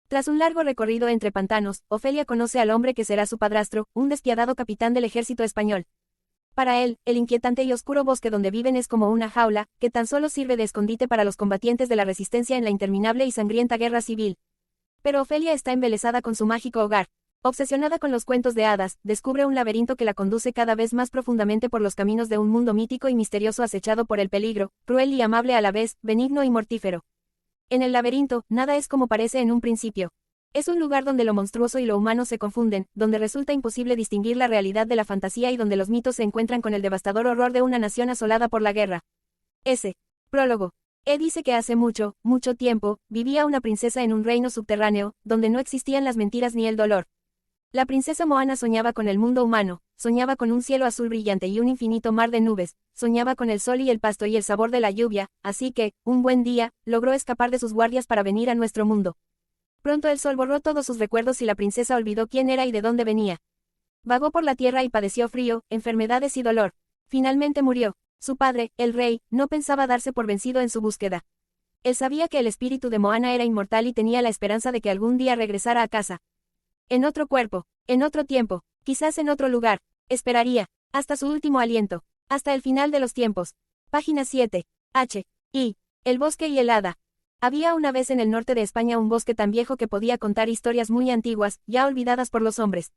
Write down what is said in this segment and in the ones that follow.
Tras un largo recorrido entre pantanos, Ofelia conoce al hombre que será su padrastro, un despiadado capitán del ejército español. Para él, el inquietante y oscuro bosque donde viven es como una jaula, que tan solo sirve de escondite para los combatientes de la resistencia en la interminable y sangrienta guerra civil. Pero Ofelia está embelesada con su mágico hogar. Obsesionada con los cuentos de hadas, descubre un laberinto que la conduce cada vez más profundamente por los caminos de un mundo mítico y misterioso acechado por el peligro, cruel y amable a la vez, benigno y mortífero. En el laberinto, nada es como parece en un principio. Es un lugar donde lo monstruoso y lo humano se confunden, donde resulta imposible distinguir la realidad de la fantasía y donde los mitos se encuentran con el devastador horror de una nación asolada por la guerra. S. Prólogo. Dice que hace mucho, mucho tiempo, vivía una princesa en un reino subterráneo, donde no existían las mentiras ni el dolor. La princesa Moana soñaba con el mundo humano, soñaba con un cielo azul brillante y un infinito mar de nubes, soñaba con el sol y el pasto y el sabor de la lluvia, así que, un buen día, logró escapar de sus guardias para venir a nuestro mundo. Pronto el sol borró todos sus recuerdos y la princesa olvidó quién era y de dónde venía. Vagó por la tierra y padeció frío, enfermedades y dolor. Finalmente murió. Su padre, el rey, no pensaba darse por vencido en su búsqueda. Él sabía que el espíritu de Moana era inmortal y tenía la esperanza de que algún día regresara a casa. En otro cuerpo, en otro tiempo, quizás en otro lugar, esperaría, hasta su último aliento, hasta el final de los tiempos. Página 7. I. El bosque y el hada. Había una vez en el norte de España un bosque tan viejo que podía contar historias muy antiguas, ya olvidadas por los hombres.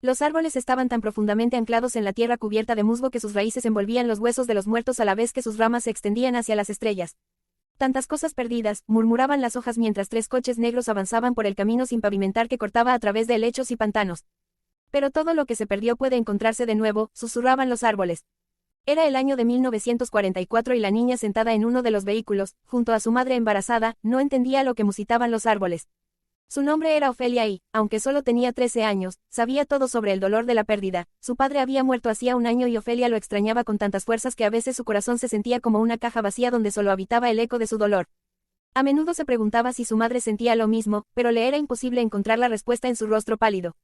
Los árboles estaban tan profundamente anclados en la tierra cubierta de musgo que sus raíces envolvían los huesos de los muertos a la vez que sus ramas se extendían hacia las estrellas. Tantas cosas perdidas, murmuraban las hojas mientras 3 coches negros avanzaban por el camino sin pavimentar que cortaba a través de helechos y pantanos. Pero todo lo que se perdió puede encontrarse de nuevo, susurraban los árboles. Era el año de 1944 y la niña sentada en uno de los vehículos, junto a su madre embarazada, no entendía lo que musitaban los árboles. Su nombre era Ofelia y, aunque solo tenía 13 años, sabía todo sobre el dolor de la pérdida. Su padre había muerto hacía un año y Ofelia lo extrañaba con tantas fuerzas que a veces su corazón se sentía como una caja vacía donde solo habitaba el eco de su dolor. A menudo se preguntaba si su madre sentía lo mismo, pero le era imposible encontrar la respuesta en su rostro pálido.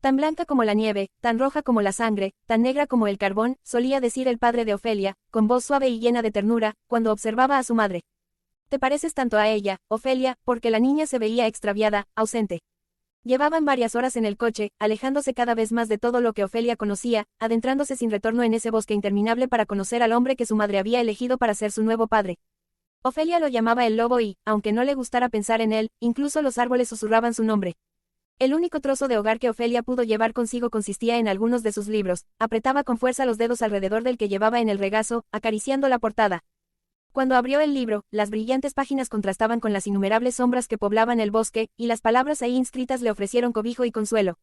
Tan blanca como la nieve, tan roja como la sangre, tan negra como el carbón, solía decir el padre de Ofelia, con voz suave y llena de ternura, cuando observaba a su madre. Te pareces tanto a ella, Ofelia, porque la niña se veía extraviada, ausente. Llevaban varias horas en el coche, alejándose cada vez más de todo lo que Ofelia conocía, adentrándose sin retorno en ese bosque interminable para conocer al hombre que su madre había elegido para ser su nuevo padre. Ofelia lo llamaba el lobo y, aunque no le gustara pensar en él, incluso los árboles susurraban su nombre. El único trozo de hogar que Ofelia pudo llevar consigo consistía en algunos de sus libros. Apretaba con fuerza los dedos alrededor del que llevaba en el regazo, acariciando la portada. Cuando abrió el libro, las brillantes páginas contrastaban con las innumerables sombras que poblaban el bosque, y las palabras ahí inscritas le ofrecieron cobijo y consuelo.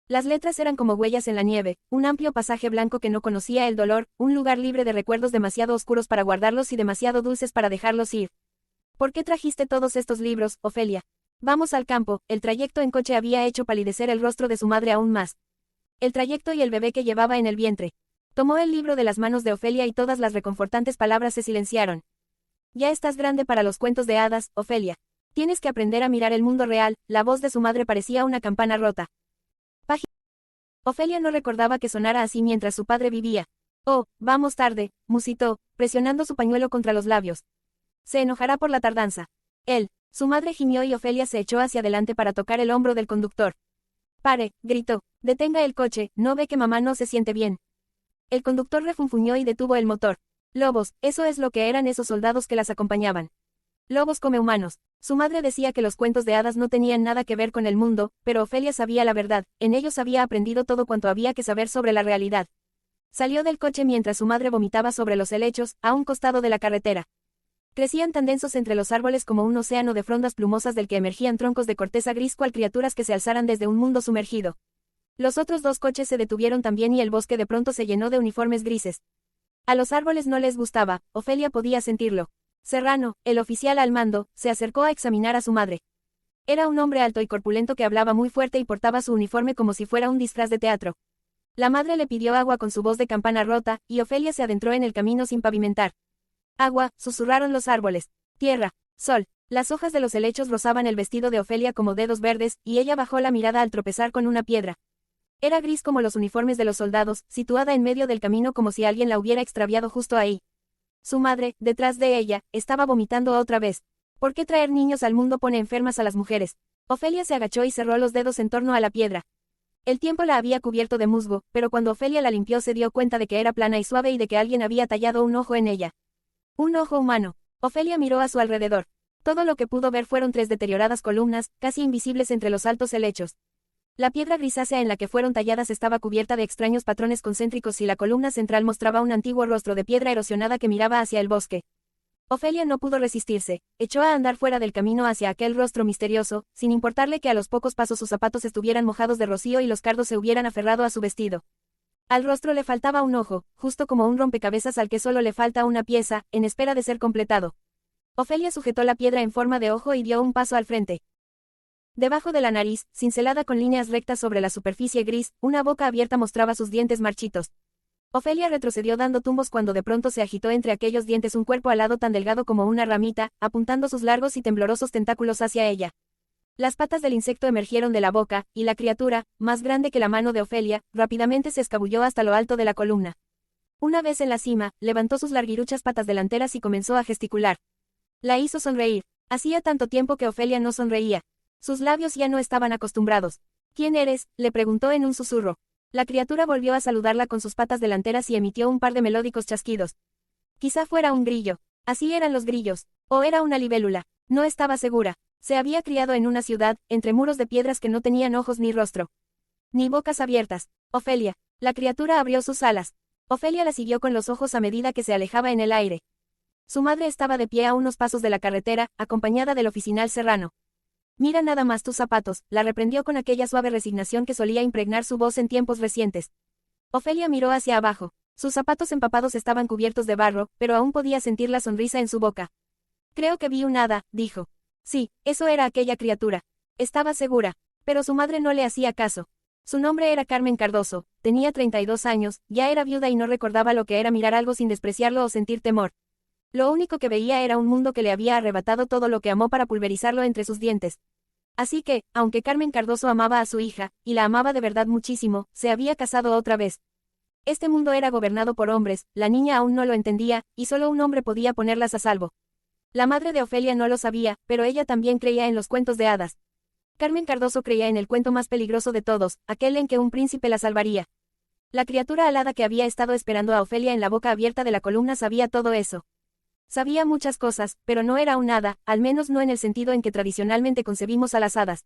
Las letras eran como huellas en la nieve, un amplio pasaje blanco que no conocía el dolor, un lugar libre de recuerdos demasiado oscuros para guardarlos y demasiado dulces para dejarlos ir. ¿Por qué trajiste todos estos libros, Ofelia? Vamos al campo. El trayecto en coche había hecho palidecer el rostro de su madre aún más. El trayecto y el bebé que llevaba en el vientre. Tomó el libro de las manos de Ofelia y todas las reconfortantes palabras se silenciaron. Ya estás grande para los cuentos de hadas, Ofelia. Tienes que aprender a mirar el mundo real. La voz de su madre parecía una campana rota. Ofelia no recordaba que sonara así mientras su padre vivía. Oh, vamos tarde, musitó, presionando su pañuelo contra los labios. Se enojará por la tardanza. Su madre gimió y Ofelia se echó hacia adelante para tocar el hombro del conductor. Pare, gritó, detenga el coche, ¿no ve que mamá no se siente bien? El conductor refunfuñó y detuvo el motor. Lobos, eso es lo que eran esos soldados que las acompañaban. Lobos come humanos. Su madre decía que los cuentos de hadas no tenían nada que ver con el mundo, pero Ofelia sabía la verdad, en ellos había aprendido todo cuanto había que saber sobre la realidad. Salió del coche mientras su madre vomitaba sobre los helechos, a un costado de la carretera. Crecían tan densos entre los árboles como un océano de frondas plumosas del que emergían troncos de corteza gris cual criaturas que se alzaran desde un mundo sumergido. Los otros 2 coches se detuvieron también y el bosque de pronto se llenó de uniformes grises. A los árboles no les gustaba, Ofelia podía sentirlo. Serrano, el oficial al mando, se acercó a examinar a su madre. Era un hombre alto y corpulento que hablaba muy fuerte y portaba su uniforme como si fuera un disfraz de teatro. La madre le pidió agua con su voz de campana rota, y Ofelia se adentró en el camino sin pavimentar. Agua, susurraron los árboles. Tierra, sol. Las hojas de los helechos rozaban el vestido de Ofelia como dedos verdes, y ella bajó la mirada al tropezar con una piedra. Era gris como los uniformes de los soldados, situada en medio del camino como si alguien la hubiera extraviado justo ahí. Su madre, detrás de ella, estaba vomitando otra vez. ¿Por qué traer niños al mundo pone enfermas a las mujeres? Ofelia se agachó y cerró los dedos en torno a la piedra. El tiempo la había cubierto de musgo, pero cuando Ofelia la limpió se dio cuenta de que era plana y suave y de que alguien había tallado un ojo en ella. Un ojo humano. Ofelia miró a su alrededor. Todo lo que pudo ver fueron 3 deterioradas columnas, casi invisibles entre los altos helechos. La piedra grisácea en la que fueron talladas estaba cubierta de extraños patrones concéntricos y la columna central mostraba un antiguo rostro de piedra erosionada que miraba hacia el bosque. Ofelia no pudo resistirse, echó a andar fuera del camino hacia aquel rostro misterioso, sin importarle que a los pocos pasos sus zapatos estuvieran mojados de rocío y los cardos se hubieran aferrado a su vestido. Al rostro le faltaba un ojo, justo como un rompecabezas al que solo le falta una pieza, en espera de ser completado. Ofelia sujetó la piedra en forma de ojo y dio un paso al frente. Debajo de la nariz, cincelada con líneas rectas sobre la superficie gris, una boca abierta mostraba sus dientes marchitos. Ofelia retrocedió dando tumbos cuando de pronto se agitó entre aquellos dientes un cuerpo alado tan delgado como una ramita, apuntando sus largos y temblorosos tentáculos hacia ella. Las patas del insecto emergieron de la boca, y la criatura, más grande que la mano de Ofelia, rápidamente se escabulló hasta lo alto de la columna. Una vez en la cima, levantó sus larguiruchas patas delanteras y comenzó a gesticular. La hizo sonreír. Hacía tanto tiempo que Ofelia no sonreía. Sus labios ya no estaban acostumbrados. ¿Quién eres?, le preguntó en un susurro. La criatura volvió a saludarla con sus patas delanteras y emitió un par de melódicos chasquidos. Quizá fuera un grillo. Así eran los grillos. O era una libélula. No estaba segura. Se había criado en una ciudad, entre muros de piedras que no tenían ojos ni rostro. Ni bocas abiertas. Ofelia. La criatura abrió sus alas. Ofelia la siguió con los ojos a medida que se alejaba en el aire. Su madre estaba de pie a unos pasos de la carretera, acompañada del oficinal serrano. Mira nada más tus zapatos, la reprendió con aquella suave resignación que solía impregnar su voz en tiempos recientes. Ofelia miró hacia abajo. Sus zapatos empapados estaban cubiertos de barro, pero aún podía sentir la sonrisa en su boca. Creo que vi un hada, dijo. Sí, eso era aquella criatura. Estaba segura. Pero su madre no le hacía caso. Su nombre era Carmen Cardoso, tenía 32 años, ya era viuda y no recordaba lo que era mirar algo sin despreciarlo o sentir temor. Lo único que veía era un mundo que le había arrebatado todo lo que amó para pulverizarlo entre sus dientes. Así que, aunque Carmen Cardoso amaba a su hija, y la amaba de verdad muchísimo, se había casado otra vez. Este mundo era gobernado por hombres, la niña aún no lo entendía, y solo un hombre podía ponerlas a salvo. La madre de Ofelia no lo sabía, pero ella también creía en los cuentos de hadas. Carmen Cardoso creía en el cuento más peligroso de todos, aquel en que un príncipe la salvaría. La criatura alada que había estado esperando a Ofelia en la boca abierta de la columna sabía todo eso. Sabía muchas cosas, pero no era un hada, al menos no en el sentido en que tradicionalmente concebimos a las hadas.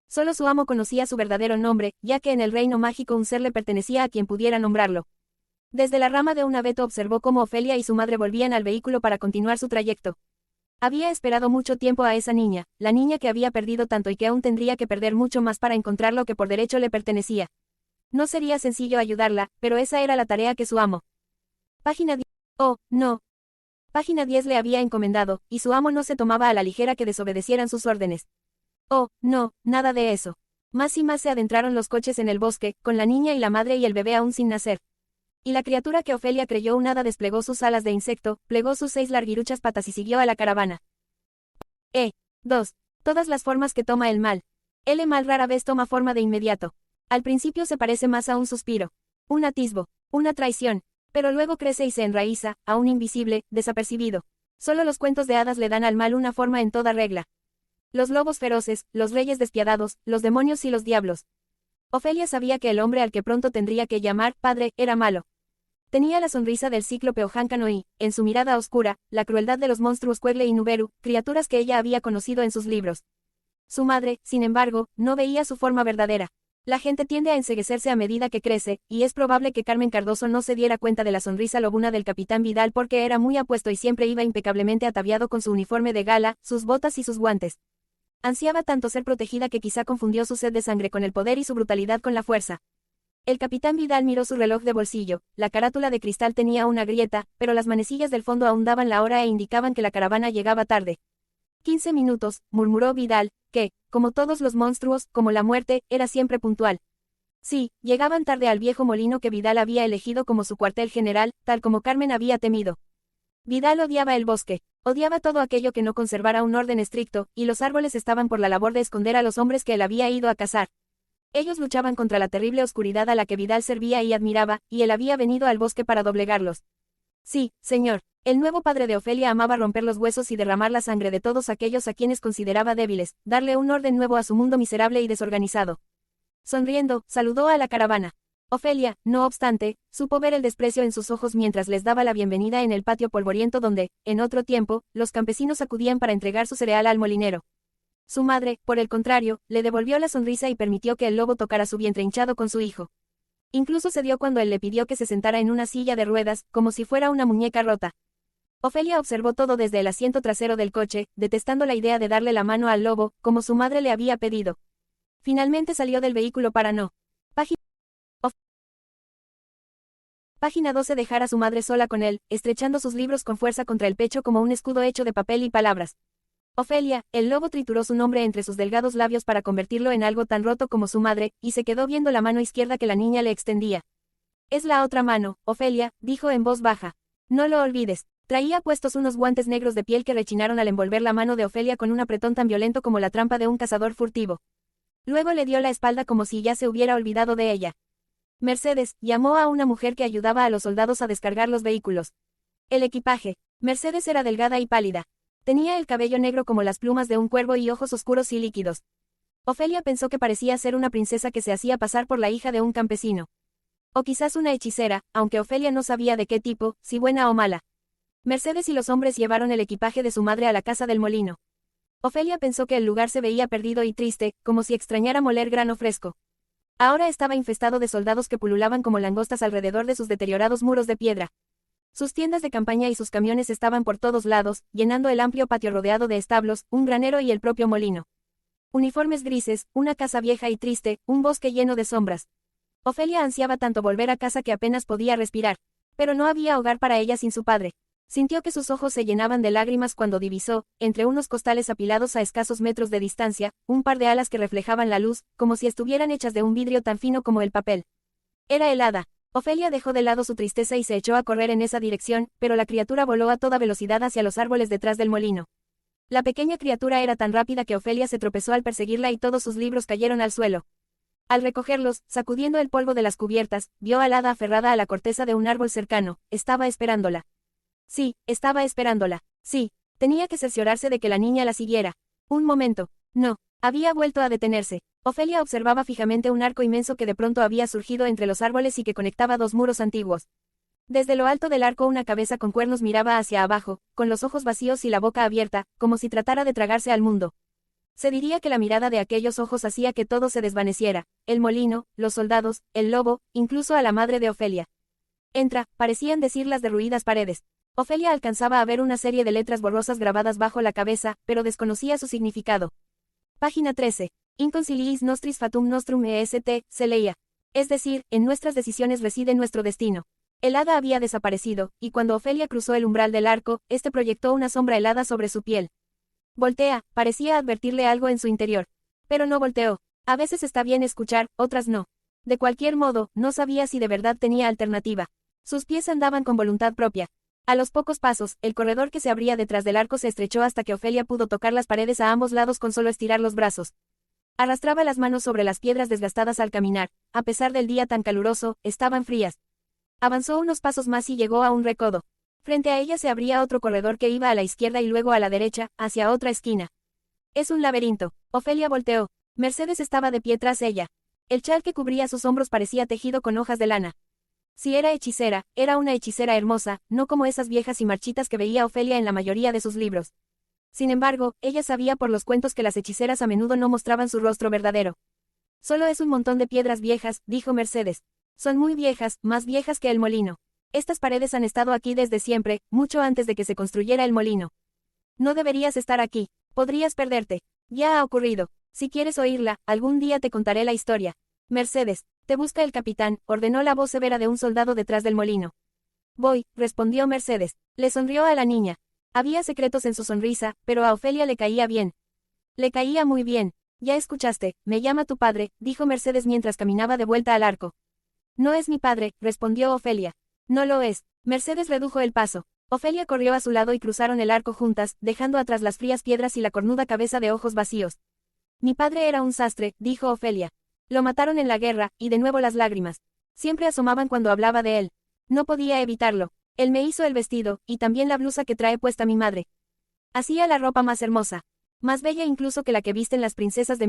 Solo su amo conocía su verdadero nombre, ya que en el reino mágico un ser le pertenecía a quien pudiera nombrarlo. Desde la rama de un abeto observó cómo Ofelia y su madre volvían al vehículo para continuar su trayecto. Había esperado mucho tiempo a esa niña, la niña que había perdido tanto y que aún tendría que perder mucho más para encontrar lo que por derecho le pertenecía. No sería sencillo ayudarla, pero esa era la tarea que su amo. Página 10. Oh, no. Página 10 le había encomendado, y su amo no se tomaba a la ligera que desobedecieran sus órdenes. Oh, no, nada de eso. Más y más se adentraron los coches en el bosque, con la niña y la madre y el bebé aún sin nacer. Y la criatura que Ofelia creyó un hada desplegó sus alas de insecto, plegó sus 6 larguiruchas patas y siguió a la caravana. 2. Todas las formas que toma el mal. El mal rara vez toma forma de inmediato. Al principio se parece más a un suspiro. Un atisbo. Una traición. Pero luego crece y se enraiza, aún invisible, desapercibido. Solo los cuentos de hadas le dan al mal una forma en toda regla. Los lobos feroces, los reyes despiadados, los demonios y los diablos. Ofelia sabía que el hombre al que pronto tendría que llamar padre era malo. Tenía la sonrisa del cíclope Ojáncano y, en su mirada oscura, la crueldad de los monstruos Quegle y Nuberu, criaturas que ella había conocido en sus libros. Su madre, sin embargo, no veía su forma verdadera. La gente tiende a enceguecerse a medida que crece, y es probable que Carmen Cardoso no se diera cuenta de la sonrisa lobuna del capitán Vidal porque era muy apuesto y siempre iba impecablemente ataviado con su uniforme de gala, sus botas y sus guantes. Ansiaba tanto ser protegida que quizá confundió su sed de sangre con el poder y su brutalidad con la fuerza. El capitán Vidal miró su reloj de bolsillo, la carátula de cristal tenía una grieta, pero las manecillas del fondo aún daban la hora e indicaban que la caravana llegaba tarde. 15 minutos, murmuró Vidal, que, como todos los monstruos, como la muerte, era siempre puntual. Sí, llegaban tarde al viejo molino que Vidal había elegido como su cuartel general, tal como Carmen había temido. Vidal odiaba el bosque, odiaba todo aquello que no conservara un orden estricto, y los árboles estaban por la labor de esconder a los hombres que él había ido a cazar. Ellos luchaban contra la terrible oscuridad a la que Vidal servía y admiraba, y él había venido al bosque para doblegarlos. Sí, señor. El nuevo padre de Ofelia amaba romper los huesos y derramar la sangre de todos aquellos a quienes consideraba débiles, darle un orden nuevo a su mundo miserable y desorganizado. Sonriendo, saludó a la caravana. Ofelia, no obstante, supo ver el desprecio en sus ojos mientras les daba la bienvenida en el patio polvoriento donde, en otro tiempo, los campesinos acudían para entregar su cereal al molinero. Su madre, por el contrario, le devolvió la sonrisa y permitió que el lobo tocara su vientre hinchado con su hijo. Incluso cedió cuando él le pidió que se sentara en una silla de ruedas, como si fuera una muñeca rota. Ofelia observó todo desde el asiento trasero del coche, detestando la idea de darle la mano al lobo, como su madre le había pedido. Finalmente salió del vehículo para no. Página 12. Dejar a su madre sola con él, estrechando sus libros con fuerza contra el pecho como un escudo hecho de papel y palabras. Ofelia, el lobo trituró su nombre entre sus delgados labios para convertirlo en algo tan roto como su madre, y se quedó viendo la mano izquierda que la niña le extendía. Es la otra mano, Ofelia, dijo en voz baja. No lo olvides. Traía puestos unos guantes negros de piel que rechinaron al envolver la mano de Ofelia con un apretón tan violento como la trampa de un cazador furtivo. Luego le dio la espalda como si ya se hubiera olvidado de ella. Mercedes, llamó a una mujer que ayudaba a los soldados a descargar los vehículos. El equipaje. Mercedes era delgada y pálida. Tenía el cabello negro como las plumas de un cuervo y ojos oscuros y líquidos. Ofelia pensó que parecía ser una princesa que se hacía pasar por la hija de un campesino. O quizás una hechicera, aunque Ofelia no sabía de qué tipo, si buena o mala. Mercedes y los hombres llevaron el equipaje de su madre a la casa del molino. Ofelia pensó que el lugar se veía perdido y triste, como si extrañara moler grano fresco. Ahora estaba infestado de soldados que pululaban como langostas alrededor de sus deteriorados muros de piedra. Sus tiendas de campaña y sus camiones estaban por todos lados, llenando el amplio patio rodeado de establos, un granero y el propio molino. Uniformes grises, una casa vieja y triste, un bosque lleno de sombras. Ofelia ansiaba tanto volver a casa que apenas podía respirar. Pero no había hogar para ella sin su padre. Sintió que sus ojos se llenaban de lágrimas cuando divisó, entre unos costales apilados a escasos metros de distancia, un par de alas que reflejaban la luz, como si estuvieran hechas de un vidrio tan fino como el papel. Era el hada. Ofelia dejó de lado su tristeza y se echó a correr en esa dirección, pero la criatura voló a toda velocidad hacia los árboles detrás del molino. La pequeña criatura era tan rápida que Ofelia se tropezó al perseguirla y todos sus libros cayeron al suelo. Al recogerlos, sacudiendo el polvo de las cubiertas, vio al hada aferrada a la corteza de un árbol cercano. Estaba esperándola. Sí, estaba esperándola. Sí, tenía que cerciorarse de que la niña la siguiera. Un momento. No, había vuelto a detenerse. Ofelia observaba fijamente un arco inmenso que de pronto había surgido entre los árboles y que conectaba dos muros antiguos. Desde lo alto del arco una cabeza con cuernos miraba hacia abajo, con los ojos vacíos y la boca abierta, como si tratara de tragarse al mundo. Se diría que la mirada de aquellos ojos hacía que todo se desvaneciera, el molino, los soldados, el lobo, incluso a la madre de Ofelia. Entra, parecían decir las derruidas paredes. Ofelia alcanzaba a ver una serie de letras borrosas grabadas bajo la cabeza, pero desconocía su significado. Página 13. Inconciliis nostris fatum nostrum est, se leía. Es decir, en nuestras decisiones reside nuestro destino. El hada había desaparecido, y cuando Ofelia cruzó el umbral del arco, este proyectó una sombra helada sobre su piel. Voltea, parecía advertirle algo en su interior. Pero no volteó. A veces está bien escuchar, otras no. De cualquier modo, no sabía si de verdad tenía alternativa. Sus pies andaban con voluntad propia. A los pocos pasos, el corredor que se abría detrás del arco se estrechó hasta que Ofelia pudo tocar las paredes a ambos lados con solo estirar los brazos. Arrastraba las manos sobre las piedras desgastadas al caminar, a pesar del día tan caluroso, estaban frías. Avanzó unos pasos más y llegó a un recodo. Frente a ella se abría otro corredor que iba a la izquierda y luego a la derecha, hacia otra esquina. Es un laberinto. Ofelia volteó. Mercedes estaba de pie tras ella. El chal que cubría sus hombros parecía tejido con hojas de lana. Si era hechicera, era una hechicera hermosa, no como esas viejas y marchitas que veía Ofelia en la mayoría de sus libros. Sin embargo, ella sabía por los cuentos que las hechiceras a menudo no mostraban su rostro verdadero. Solo es un montón de piedras viejas, dijo Mercedes. Son muy viejas, más viejas que el molino. Estas paredes han estado aquí desde siempre, mucho antes de que se construyera el molino. No deberías estar aquí, podrías perderte. Ya ha ocurrido. Si quieres oírla, algún día te contaré la historia. Mercedes, te busca el capitán, ordenó la voz severa de un soldado detrás del molino. Voy, respondió Mercedes. Le sonrió a la niña. Había secretos en su sonrisa, pero a Ofelia le caía bien. Le caía muy bien. Ya escuchaste, me llama tu padre, dijo Mercedes mientras caminaba de vuelta al arco. No es mi padre, respondió Ofelia. No lo es. Mercedes redujo el paso. Ofelia corrió a su lado y cruzaron el arco juntas, dejando atrás las frías piedras y la cornuda cabeza de ojos vacíos. Mi padre era un sastre, dijo Ofelia. Lo mataron en la guerra, y de nuevo las lágrimas. Siempre asomaban cuando hablaba de él. No podía evitarlo. Él me hizo el vestido, y también la blusa que trae puesta mi madre. Hacía la ropa más hermosa. Más bella incluso que la que visten las princesas de